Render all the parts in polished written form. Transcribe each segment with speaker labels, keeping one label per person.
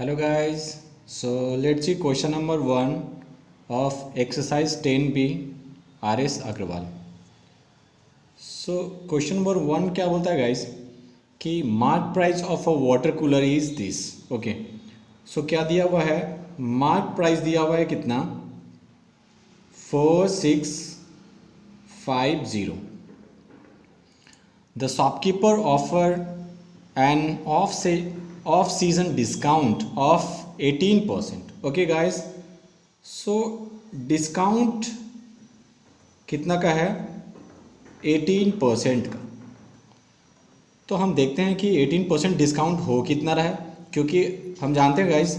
Speaker 1: Hello guys, so let's see question number 1 of exercise 10B RS Agarwal. So question number 1 क्या बोलता है guys कि marked price of a water cooler is this. Okay, so क्या दिया हुआ है, mark price दिया हुआ है कितना 4650। The shopkeeper offered an off-season discount of 18%. Okay guys, so discount कितना का है 18% का। तो हम देखते हैं कि 18% डिस्काउंट हो कितना रहा है, क्योंकि हम जानते हैं गाइस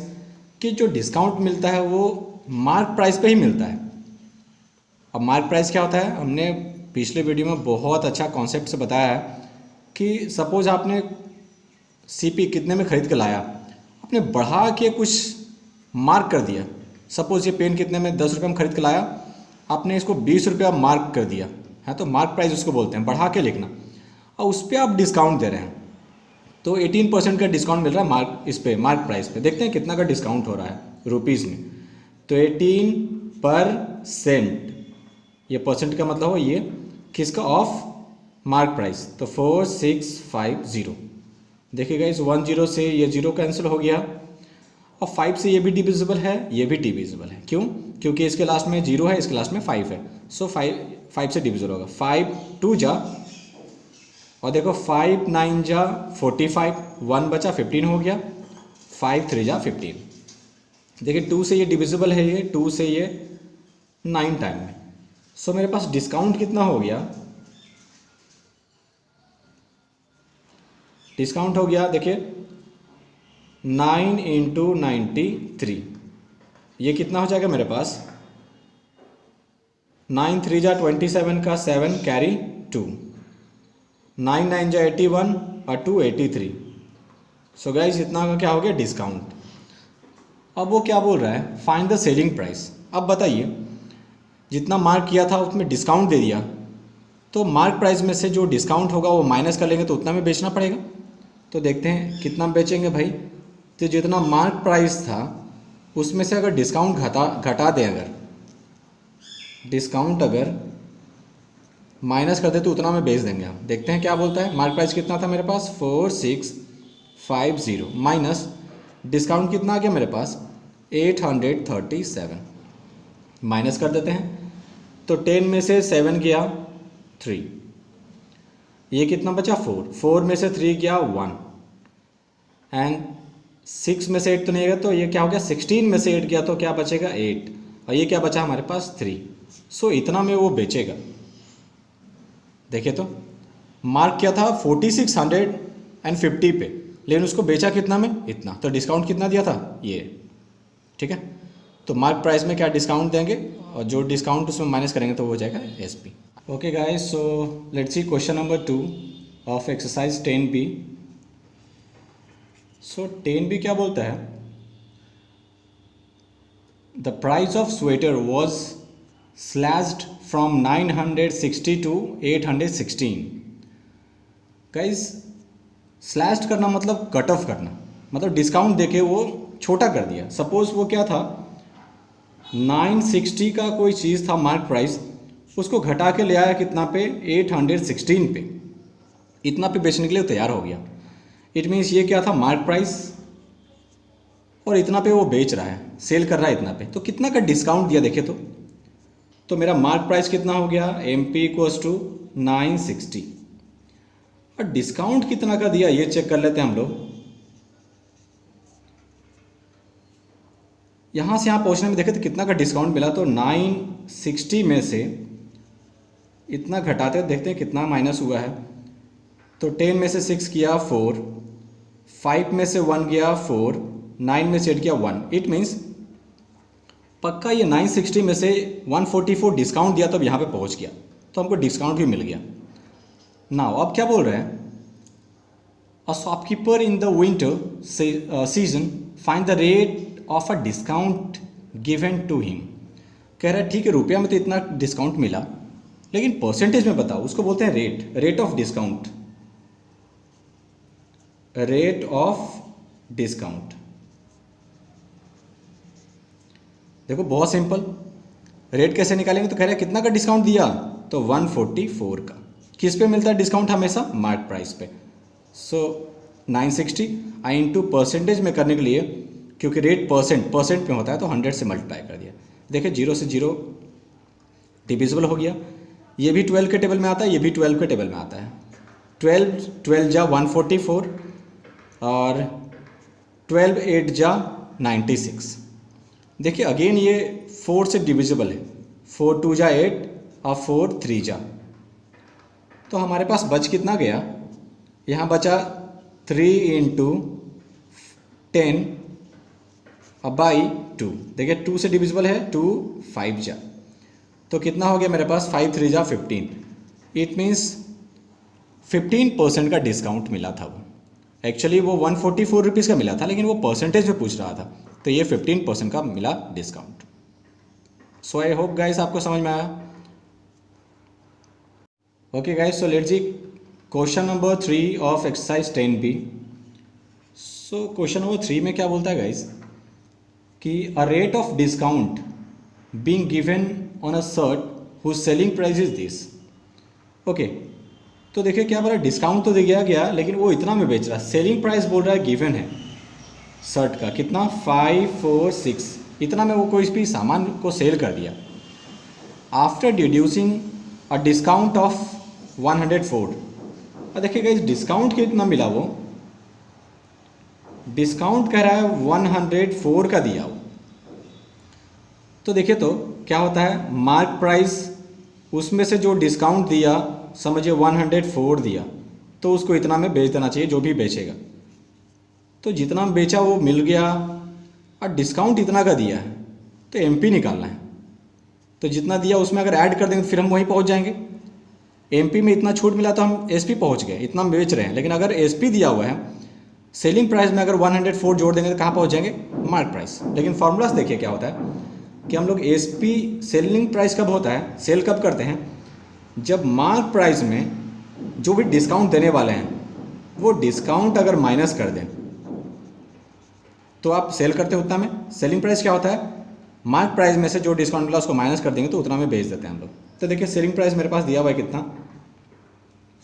Speaker 1: कि जो डिस्काउंट मिलता है वो मार्क प्राइस पे ही मिलता है। अब मार्क प्राइस क्या होता है, हमने पिछले वीडियो में बहुत अच्छा कॉन्सेप्ट से बताया है कि सपोज आपने सीपी कितने में ख़रीद के लाया, आपने बढ़ा के कुछ मार्क कर दिया। सपोज ये पेन कितने में 10 रुपये में ख़रीद के लाया, आपने इसको 20 रुपया मार्क कर दिया है, तो मार्क प्राइस उसको बोलते हैं, बढ़ा के लिखना। और उस पर आप डिस्काउंट दे रहे हैं, तो 18% का डिस्काउंट मिल रहा है मार्क इस पर मार्क प्राइस पे। देखते हैं कितना का डिस्काउंट हो रहा है रुपीज़ में। तो 18%, ये परसेंट का मतलब हो ये किसका, ऑफ मार्क प्राइस। तो 4650। देखिएगा इस 10 से ये 0 कैंसिल हो गया, और 5 से ये भी डिविजिबल है, ये भी डिविजिबल है। क्यों? क्योंकि इसके लास्ट में 0 है, इसके लास्ट में 5 है। सो 5 से डिविजिबल होगा। 5 2 जा, और देखो 5 9 जा 45, 1 बचा 15 हो गया, 5 3 जा 15। देखिए 2 से ये डिविजिबल है, ये 2 से ये 9 टाइम में। सो मेरे पास डिस्काउंट कितना हो गया, डिस्काउंट हो गया देखिए 9 × 93। ये कितना हो जाएगा मेरे पास, 9 3 जा 27 का 7 कैरी 2, 9 9 जा 81 और 2 83। सो गाइस इतना का क्या हो गया डिस्काउंट। अब वो क्या बोल रहा है, फाइंड द सेलिंग प्राइस। अब बताइए जितना मार्क किया था उसमें डिस्काउंट दे दिया, तो मार्क प्राइस में से जो डिस्काउंट होगा वो माइनस कर लेंगे, तो उतना में बेचना पड़ेगा। तो देखते हैं कितना बेचेंगे भाई। तो जितना मार्क प्राइस था उसमें से अगर डिस्काउंट घटा दें, अगर डिस्काउंट अगर माइनस कर दे तो उतना में बेच देंगे हम। देखते हैं क्या बोलता है। मार्क प्राइस कितना था मेरे पास 4650 माइनस डिस्काउंट कितना आ गया मेरे पास 837, माइनस कर देते हैं। तो 10 में से 7 गया 3, ये कितना बचा 4 में से 3 गया 1, एंड 6 में से 8 तो नहीं गया, तो ये क्या हो गया 16 में से 8 गया, तो क्या बचेगा 8, और ये क्या बचा हमारे पास 3। सो इतना में वो बेचेगा। देखिए तो मार्क किया था 4650 पे, लेकिन उसको बेचा कितना में, इतना। तो डिस्काउंट कितना दिया था ये, ठीक है। तो मार्क प्राइस में क्या डिस्काउंट देंगे, और जो डिस्काउंट उसमें माइनस करेंगे तो वो हो जाएगा SP. Okay guys, so let's see question number 2 of exercise 10B। So 10B क्या बोलता है, the price of sweater was slashed from 960 to 816। Guys slashed करना मतलब कट ऑफ करना, मतलब डिस्काउंट देके वो छोटा कर दिया। सपोज वो क्या था 960 का कोई चीज़ था मार्क प्राइस, उसको घटा के ले आया कितना पे 816 पे, इतना पे बेचने के लिए तैयार हो गया। इट मीन्स ये क्या था मार्क प्राइस, और इतना पे वो बेच रहा है, सेल कर रहा है इतना पे। तो कितना का डिस्काउंट दिया देखे तो मेरा मार्क प्राइस कितना हो गया MP = 960, और डिस्काउंट कितना का दिया ये चेक कर लेते हैं हम लोग। यहाँ से यहाँ पहुँचने में देखे तो कितना का डिस्काउंट मिला, तो 960 में से इतना घटाते देखते हैं कितना माइनस हुआ है। तो 10 में से 6 किया 4, 5 में से 1 गया 4, 9 में से 8 गया 1। इट मीन्स पक्का ये 960 में से 144 डिस्काउंट दिया तब यहाँ पे पहुँच गया, तो हमको डिस्काउंट भी मिल गया। नाउ अब क्या बोल रहे हैं, a shopkeeper in the winter season find the rate of a discount given to him. कह रहा है ठीक है रुपया में तो इतना डिस्काउंट मिला, लेकिन परसेंटेज में बताओ। उसको बोलते हैं rate of discount, rate of discount. देखो बहुत सिंपल, रेट कैसे निकालेंगे, तो कह रहे हैं कितना का डिस्काउंट दिया, तो 144 का। किस पे मिलता है डिस्काउंट हमेशा, मार्क प्राइस पे। सो 960 इंटू परसेंटेज में करने के लिए, क्योंकि रेट परसेंट में होता है तो 100 से मल्टीप्लाई कर दिया। देखिए 0 से 0 डिविजिबल हो गया। ये भी 12 के टेबल में आता है, ये भी 12 के टेबल में आता है। 12 जा 144 और 12 8 जा 96। देखिए अगेन ये 4 से डिविजिबल है, 4 2 जा 8 और 4 3 जा, तो हमारे पास बच कितना गया, यहाँ बचा 3 इंटू 10 और बाई 2। देखिए 2 से डिविजिबल है, 2 5 जा, तो कितना हो गया मेरे पास, 5 3 जा 15। इट मीन्स 15% का डिस्काउंट मिला था। वो एक्चुअली वो 144 रुपीज़ का मिला था, लेकिन वो परसेंटेज में पूछ रहा था, तो ये 15% का मिला discount. So I hope guys आपको समझ में आया। Okay guys, so let's see question number 3 of exercise 10B। So question number 3 में क्या बोलता है गाइस, कि a rate of discount being given on a shirt whose selling price is this. Okay, तो देखिए क्या बोला, डिस्काउंट तो दिया गया लेकिन वो इतना में बेच रहा है, सेलिंग प्राइस बोल रहा है गिवन है शर्ट का कितना, 546, इतना में वो कोई भी सामान को सेल कर दिया। After deducing a discount of 104। और देखिएगा इस डिस्काउंट कितना मिला, वो डिस्काउंट कह रहा है 104 का दिया वो। तो देखिए तो क्या होता है, मार्क प्राइस उसमें से जो डिस्काउंट दिया, समझिए 104 दिया, तो उसको इतना में बेच देना चाहिए जो भी बेचेगा। तो जितना बेचा वो मिल गया, और डिस्काउंट इतना का दिया है, तो एमपी निकालना है। तो जितना दिया उसमें अगर ऐड कर देंगे तो फिर हम वहीं पहुंच जाएंगे। एमपी में इतना छूट मिला तो हम एसपी पहुंच गए, इतना हम बेच रहे हैं। लेकिन अगर एसपी दिया हुआ है, सेलिंग प्राइस में अगर 104 जोड़ देंगे तो कहाँ पहुंच जाएंगे, मार्क प्राइस। लेकिन फॉर्मूला देखिए क्या होता है कि हम लोग एसपी सेलिंग प्राइस कब होता है, सेल कब करते हैं, जब मार्क प्राइस में जो भी डिस्काउंट देने वाले हैं वो डिस्काउंट अगर माइनस कर दें तो आप सेल करते हैं उतना में। सेलिंग प्राइस क्या होता है, मार्क प्राइस में से जो डिस्काउंट मिला उसको माइनस कर देंगे तो उतना में बेच देते हैं हम लोग। तो देखिए सेलिंग प्राइस मेरे पास दिया हुआ है कितना,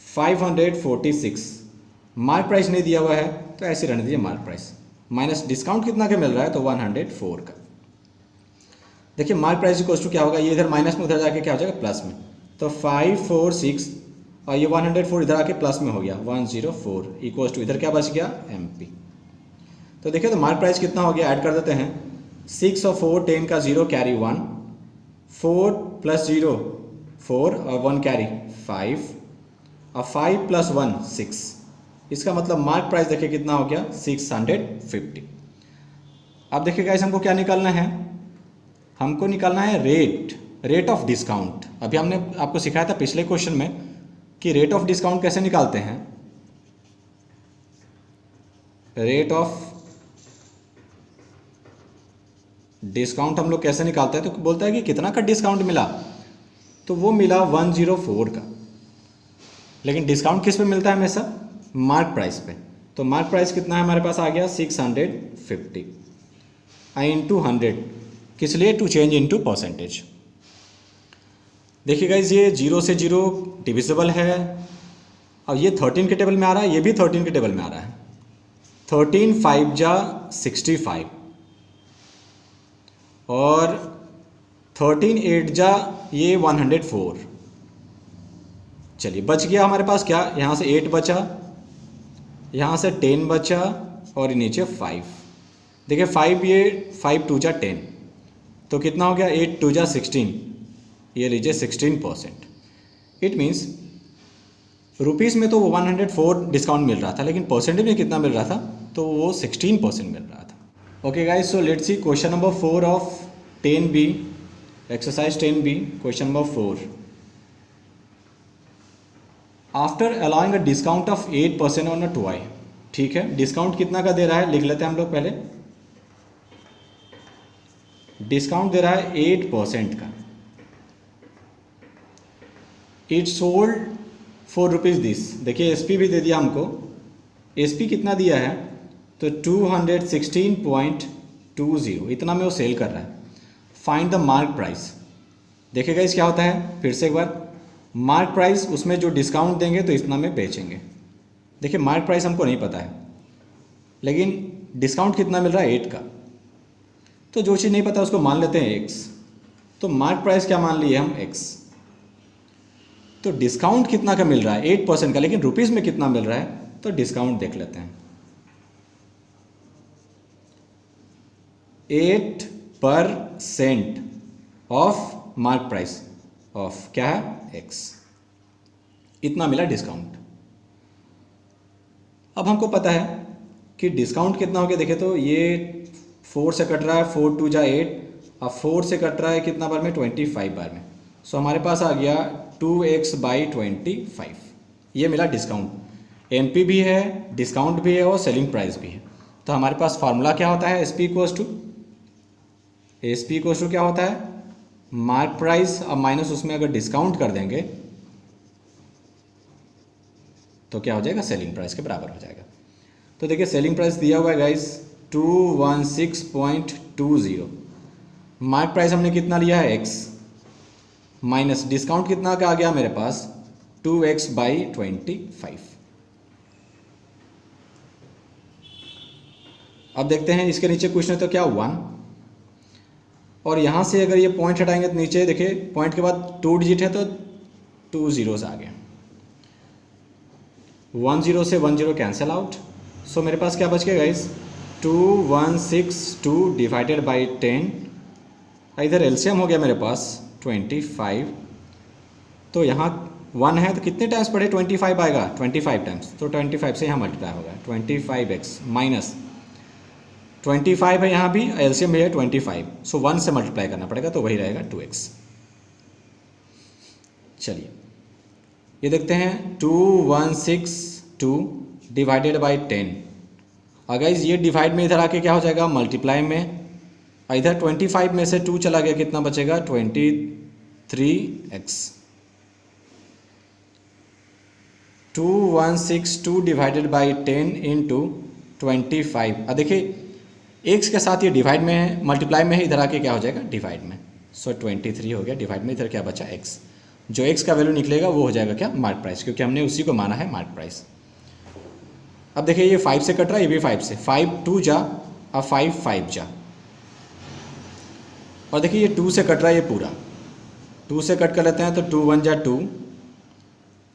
Speaker 1: 546। मार्क प्राइस नहीं दिया हुआ है तो ऐसे रहने दीजिए, मार्क प्राइस माइनस डिस्काउंट कितना का मिल रहा है, तो 104 का। देखिए मार्क प्राइस इक्वल्स टू क्या होगा, ये इधर माइनस में उधर जाके क्या हो जाएगा, प्लस में। तो 546 और ये 104 इधर आके प्लस में हो गया, 104 इक्वल्स टू इधर क्या बच गया, एमपी। तो देखिए तो मार्क प्राइस कितना हो गया, ऐड कर देते हैं। 6 और 4 10 का 0 कैरी 1, 4 प्लस 0 4 और 1 कैरी 5 और 5 प्लस 1 6। इसका मतलब मार्क प्राइस देखिए कितना हो गया, 650। अब देखिए गाइस हमको क्या निकालना है, हमको निकालना है रेट ऑफ डिस्काउंट। अभी हमने आपको सिखाया था पिछले क्वेश्चन में कि रेट ऑफ डिस्काउंट कैसे निकालते हैं। रेट ऑफ डिस्काउंट हम लोग कैसे निकालते हैं, तो बोलता है कि कितना का डिस्काउंट मिला, तो वो मिला 104 का। लेकिन डिस्काउंट किस पे मिलता है हमेशा, मार्क प्राइस पे। तो मार्क प्राइस कितना है हमारे पास आ गया 650 इंटू 100, किस लिए, टू चेंज इनटू परसेंटेज। देखिए गाइस ये 0 से 0 डिविजिबल है, और ये 13 के टेबल में आ रहा है, ये भी 13 के टेबल में आ रहा है। 13 5 जा 65 और 13 8 जा ये 104। चलिए बच गया हमारे पास क्या, यहाँ से 8 बचा, यहाँ से 10 बचा और नीचे 5। देखिए 5 ये 5 2 जा 10, तो कितना हो गया, 8 2 जा 16, ये लीजिए 16%। इट मीन्स रुपीज़ में तो वो 104 डिस्काउंट मिल रहा था, लेकिन परसेंटेज में कितना मिल रहा था, तो वो 16% मिल रहा था। Okay guys, so let's see question number 4 of 10B, exercise 10B, question number 4। After allowing a discount of 8% on a toy. ठीक है, डिस्काउंट कितना का दे रहा है, लिख लेते हैं हम लोग पहले। डिस्काउंट दे रहा है 8% का। It sold for rupees this. देखिए एसपी भी दे दिया हमको, एसपी कितना दिया है, तो 216.20, इतना में वो सेल कर रहा है। Find the mark price. देखिएगा इस क्या होता है, फिर से एक बार, मार्क प्राइस उसमें जो डिस्काउंट देंगे तो इतना में बेचेंगे। देखिए मार्क प्राइस हमको नहीं पता है, लेकिन डिस्काउंट कितना मिल रहा है 8 का, तो जो चीज़ नहीं पता उसको मान लेते हैं x। तो मार्क प्राइस क्या मान लिए हम, x। तो डिस्काउंट कितना का मिल रहा है, 8% का, लेकिन रुपीज़ में कितना मिल रहा है, तो डिस्काउंट देख लेते हैं। 8% ऑफ मार्क प्राइस ऑफ क्या है, x, इतना मिला डिस्काउंट। अब हमको पता है कि डिस्काउंट कितना हो गया। देखे तो ये 4 से कट रहा है, 4 2 जा 8, अब 4 से कट रहा है कितना बार में, 25 बार में। सो हमारे पास आ गया 2x/25, ये मिला डिस्काउंट। एमपी भी है, डिस्काउंट भी है और सेलिंग प्राइस भी है। तो हमारे पास फार्मूला क्या होता है, एसपी इक्वल्स टू क्या होता है, मार्क प्राइस, अब माइनस उसमें अगर डिस्काउंट कर देंगे तो क्या हो जाएगा, सेलिंग प्राइस के बराबर हो जाएगा। तो देखिए सेलिंग प्राइस दिया हुआ है गाइस 216.20, मार्क प्राइस हमने कितना लिया है, x, माइनस डिस्काउंट कितना का आ गया मेरे पास, 2x/25। अब देखते हैं इसके नीचे कुछ नहीं तो क्या 1, और यहाँ से अगर ये पॉइंट हटाएंगे तो नीचे देखिए पॉइंट के बाद 2 डिजिट है तो 2 zeros आ गए, 1 0 से 1 0 कैंसिल आउट। सो मेरे पास क्या बच गया गाइस, 2162 डिवाइडेड बाई 10, इधर एलसीएम हो गया मेरे पास 25, तो यहाँ 1 है तो कितने टाइम्स पढ़े, 25 आएगा, 25 टाइम्स, तो 25 से यहाँ मल्टीप्लाई होगा, 25x माइनस 25 है, यहाँ भी एलसीएम भी है 25, सो 1 से मल्टीप्लाई करना पड़ेगा तो वही रहेगा 2x। चलिए ये देखते हैं 2162 डिवाइडेड बाई 10, अगर ये डिवाइड में इधर आके क्या हो जाएगा, मल्टीप्लाई में, इधर 25 में से 2 चला गया, कितना बचेगा, 23x। 2162 divided by 10 into 25। अब देखिए x के साथ ये डिवाइड में है, मल्टीप्लाई में है, इधर आके क्या हो जाएगा, डिवाइड में। सो 23 हो गया, डिवाइड में इधर क्या बचा, x। जो x का वैल्यू निकलेगा वो हो जाएगा क्या, मार्क प्राइस, क्योंकि हमने उसी को माना है मार्क प्राइस। अब देखिए ये 5 से कट रहा है, ये भी 5 से, 5 2 जा, अब 5 5 जा, और देखिए ये 2 से कट रहा है, ये पूरा 2 से कट कर लेते हैं तो 2 1 जा 2,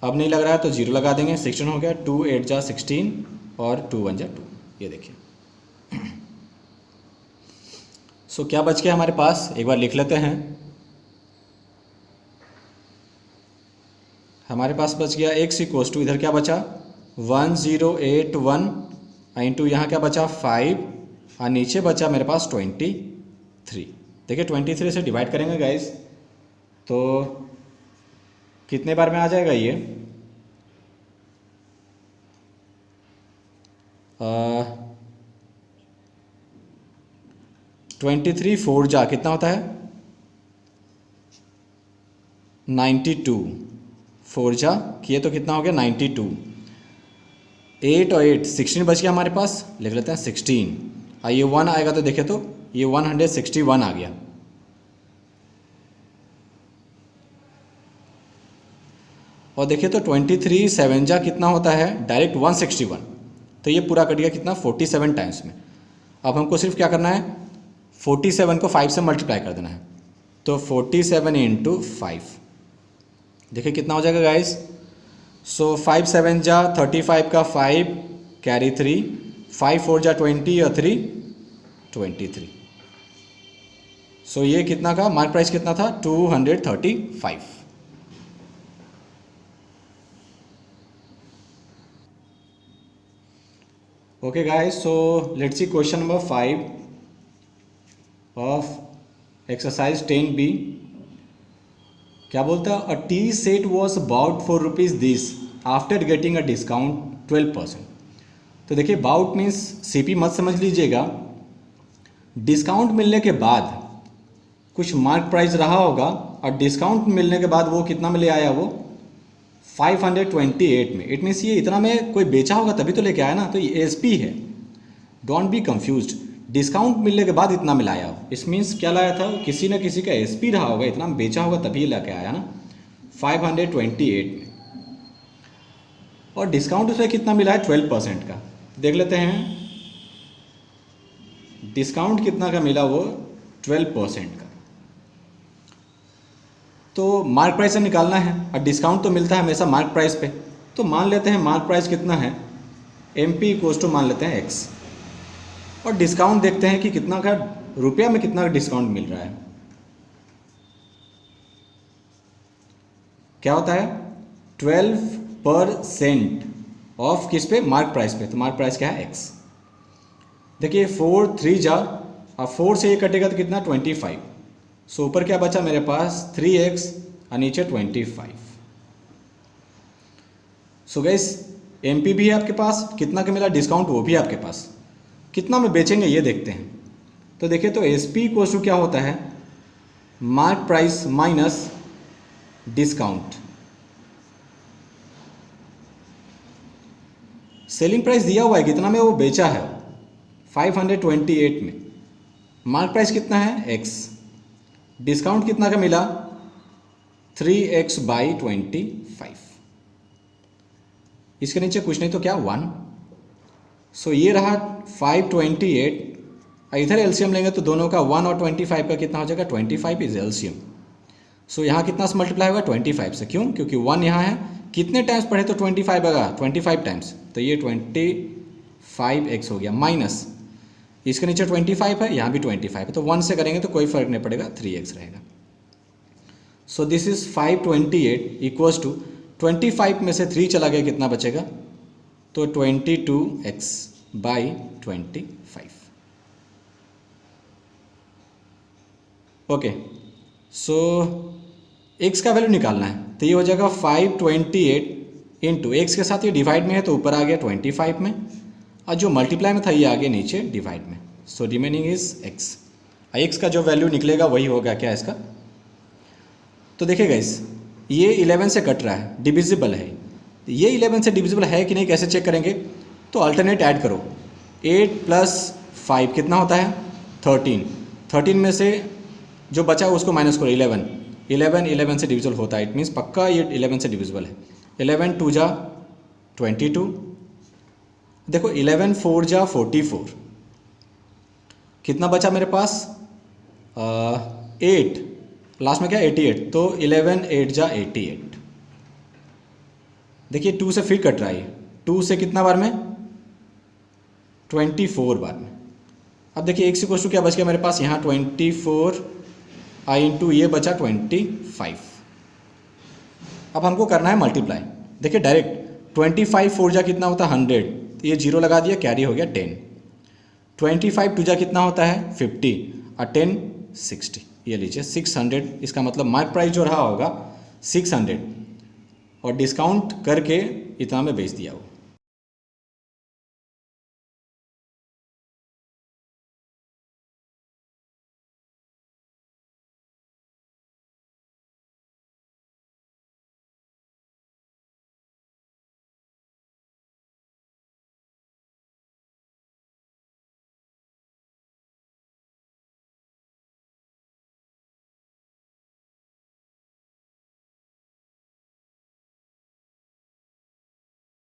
Speaker 1: अब नहीं लग रहा है तो 0 लगा देंगे, 16 हो गया, 2 8 जा 16 और 2 1 जा 2, ये देखिए। सो क्या बच गया हमारे पास, एक बार लिख लेते हैं, हमारे पास बच गया x इक्वल्स टू, इधर क्या बचा 1081 इंटू यहाँ क्या बचा 5, और नीचे बचा मेरे पास 23। देखिए 23 से डिवाइड करेंगे गाइस तो कितने बार में आ जाएगा ये, 23 4 जा कितना होता है 92, 4 जा किए तो कितना हो गया 92, 8 और 8 16 बच गया हमारे पास, लिख लेते हैं 16, और ये 1 आएगा तो देखे तो ये 161 आ गया। और देखिए तो 23 7 जा कितना होता है डायरेक्ट 161, तो ये पूरा कट गया कितना 47 टाइम्स में। अब हमको सिर्फ क्या करना है 47 को 5 से मल्टीप्लाई कर देना है, तो 47 इंटू 5 देखिए कितना हो जाएगा गाइस। सो 5 7 जा 35 का 5 कैरी 3, 5 4 जा 20 और 3 23। सो ये कितना का मार्क प्राइस कितना था 235। Okay guys, so let's see question number 5 of exercise 10B। क्या बोलता है, a T set was bought for rupees this after getting a discount 12%। तो देखिए बाउट मीन्स सीपी मत समझ लीजिएगा, डिस्काउंट मिलने के बाद कुछ मार्क प्राइस रहा होगा और डिस्काउंट मिलने के बाद वो कितना में ले आया, वो 528 में। इट मीन्स ये इतना में कोई बेचा होगा तभी तो लेके आया ना, तो ये एसपी है, डोंट बी कंफ्यूज्ड। डिस्काउंट मिलने के बाद इतना मिलाया हो, इस मीन्स क्या लाया था, किसी ना किसी का एसपी रहा होगा, इतना बेचा होगा तभी ला के आया ना 528 में। और डिस्काउंट उसे कितना मिला है 12% का। देख लेते हैं डिस्काउंट कितना का मिला, वो 12% का। तो मार्क प्राइस से निकालना है और डिस्काउंट तो मिलता है हमेशा मार्क प्राइस पे। तो मान लेते हैं मार्क प्राइस कितना है, MP इक्वल्स टू मान लेते हैं X, और डिस्काउंट देखते हैं कि कितना का रुपया में कितना का डिस्काउंट मिल रहा है। क्या होता है 12% ऑफ किस पे, मार्क प्राइस पे। तो मार्क प्राइस क्या है X। देखिए 4 3 जा, अब 4 से ये कटेगा तो कितना 25। सो ऊपर क्या बचा मेरे पास 3x और नीचे 25। सो गाइस MP भी है आपके पास, कितना का मिला डिस्काउंट वो भी आपके पास, कितना में बेचेंगे ये देखते हैं। तो देखिए तो SP इक्वल्स टू क्या होता है, mark price minus discount. Selling price दिया हुआ है कितना में वो बेचा है 528 में, मार्क प्राइस कितना है X, डिस्काउंट कितना का मिला 3x बाई 25। इसके नीचे कुछ नहीं तो क्या 1। सो ये रहा 528, इधर एलसीएम लेंगे तो दोनों का 1 और 25 का कितना हो जाएगा 25 इज एलसीएम। सो यहाँ कितना से मल्टीप्लाई होगा 25 से, क्यों, क्योंकि 1 यहाँ है, कितने टाइम्स पढ़े तो 25 आएगा 25 टाइम्स, तो ये 25x हो गया, माइनस इसके नीचे 25 है, यहाँ भी 25 है, तो 1 से करेंगे तो कोई फर्क नहीं पड़ेगा 3x रहेगा। So this is 528 equals to 25 में से 3 चला गया कितना बचेगा, तो 22x by 25। Okay, so x का वैल्यू निकालना है, तो ये हो जाएगा 528 इंटू x के साथ ये डिवाइड में है तो ऊपर आ गया 25 में, और जो मल्टीप्लाई में था ये आगे नीचे डिवाइड में। So remaining is x। x का जो वैल्यू निकलेगा वही होगा क्या इसका। तो देखिएगा इस ये 11 से कट रहा है, डिविजिबल है, ये 11 से डिविजिबल है कि नहीं कैसे चेक करेंगे, तो अल्टरनेट ऐड करो। 8 + 5 कितना होता है 13, 13 में से जो बचा उसको माइनस करो 11 से डिविजिबल होता है, इट मीन्स पक्का ये 11 से डिविजिबल है। 11 2 जा 22, देखो 11 4 जा 44, कितना बचा मेरे पास 8, लास्ट में क्या 88, तो 11 8 जा 88। देखिए 2 से फिर कट रहा है, 2 से कितना बार में 24 बार में। अब देखिए x इक्वल टू क्या बच गया मेरे पास यहाँ 24 आई इंटू ये बचा 25। अब हमको करना है मल्टीप्लाई। देखिए डायरेक्ट 25 4 जा कितना होता है 100, तो ये 0 लगा दिया, कैरी हो गया 10। 25 2 जा कितना होता है 50 और 10 60, ये लीजिए 600। इसका मतलब मार्क प्राइस जो रहा होगा 600 और डिस्काउंट करके इतना में बेच दिया हो।